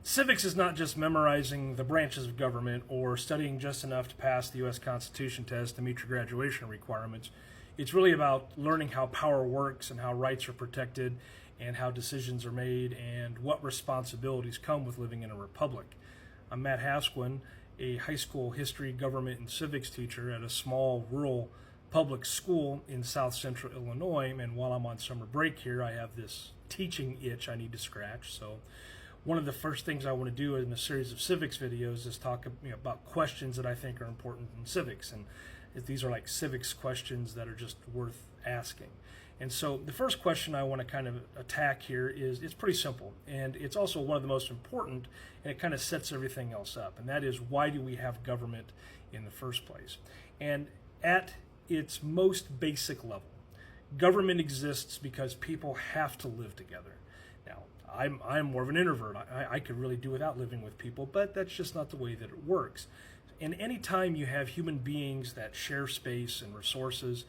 Civics is not just memorizing the branches of government or studying just enough to pass the U.S. Constitution test to meet your graduation requirements. It's really about learning how power works and how rights are protected and how decisions are made and what responsibilities come with living in a republic. I'm Matt Hasquin, a high school history, government, and civics teacher at a small rural public school in south central Illinois, and while I'm on summer break here, I have this teaching itch I need to scratch. So one of the first things I want to do in a series of civics videos is talk about questions that I think are important in civics, and these are like civics questions that are just worth asking. And so the first question I want to kind of attack here is, it's pretty simple, and it's also one of the most important, and it kind of sets everything else up, and that is, why do we have government in the first place? And at its most basic level, government exists because people have to live together. Now, I'm more of an introvert. I could really do without living with people, but that's just not the way that it works. And any time you have human beings that share space and resources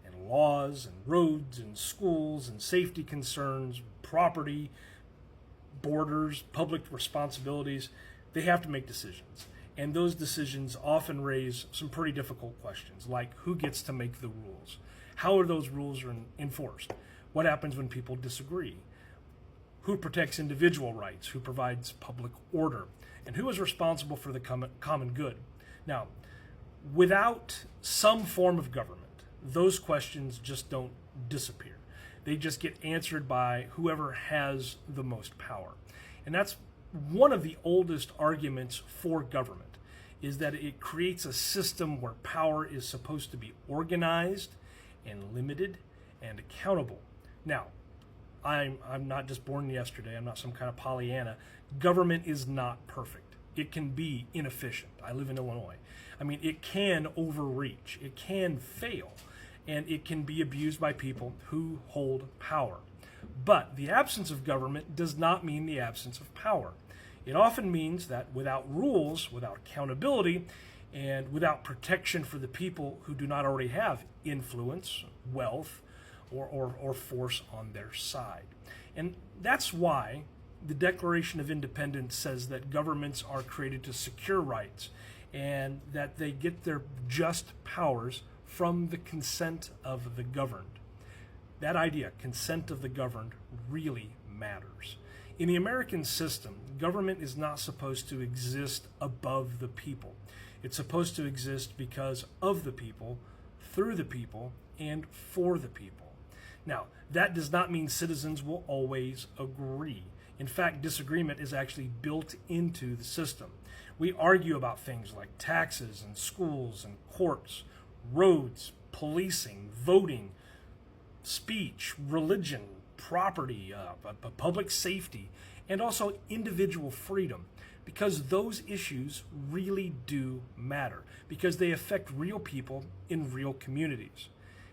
and laws and roads and schools and safety concerns, property, borders, public responsibilities, they have to make decisions. And those decisions often raise some pretty difficult questions, like who gets to make the rules? How are those rules enforced? What happens when people disagree? Who protects individual rights? Who provides public order? And who is responsible for the common good? Now, without some form of government, those questions just don't disappear. They just get answered by whoever has the most power. And that's one of the oldest arguments for government, is that it creates a system where power is supposed to be organized and limited and accountable. Now, I'm not just born yesterday. I'm not some kind of Pollyanna. Government is not perfect. It can be inefficient. I live in Illinois. I mean, it can overreach. It can fail. And it can be abused by people who hold power. But the absence of government does not mean the absence of power. It often means that without rules, without accountability, and without protection for the people who do not already have influence, wealth, or force on their side. And that's why the Declaration of Independence says that governments are created to secure rights and that they get their just powers from the consent of the governed. That idea, consent of the governed, really matters. In the American system, government is not supposed to exist above the people. It's supposed to exist because of the people, through the people, and for the people. Now, that does not mean citizens will always agree. In fact, disagreement is actually built into the system. We argue about things like taxes and schools and courts, roads, policing, voting, speech, religion, property, public safety, and also individual freedom, because those issues really do matter, because they affect real people in real communities.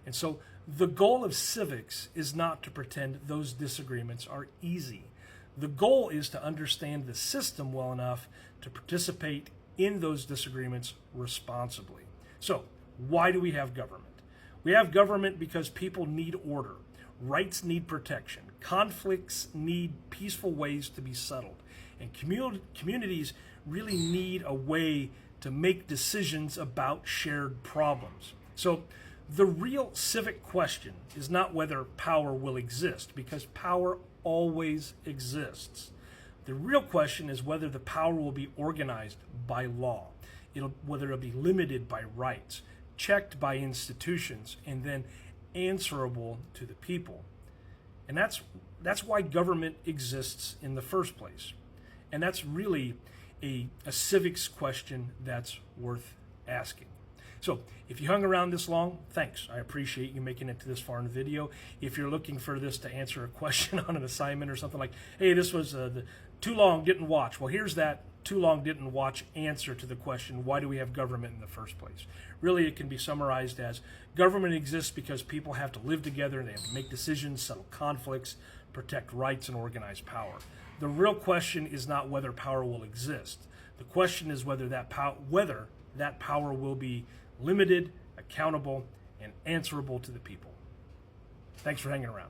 And so the goal of civics is not to pretend those disagreements are easy. The goal is to understand the system well enough to participate in those disagreements responsibly. So, why do we have government? We have government because people need order. Rights need protection. Conflicts need peaceful ways to be settled. And communities really need a way to make decisions about shared problems. So the real civic question is not whether power will exist, because power always exists. The real question is whether the power will be organized by law, whether it'll be limited by rights, checked by institutions, and then answerable to the people. And that's why government exists in the first place. And that's really a civics question that's worth asking. So if you hung around this long, thanks. I appreciate you making it to this far in the video. If you're looking for this to answer a question on an assignment or something like, hey, this was too long, didn't watch. Well, here's that too long, didn't watch answer to the question, why do we have government in the first place? Really, it can be summarized as, government exists because people have to live together, they have to make decisions, settle conflicts, protect rights, and organize power. The real question is not whether power will exist. The question is whether that power will be limited, accountable, and answerable to the people. Thanks for hanging around.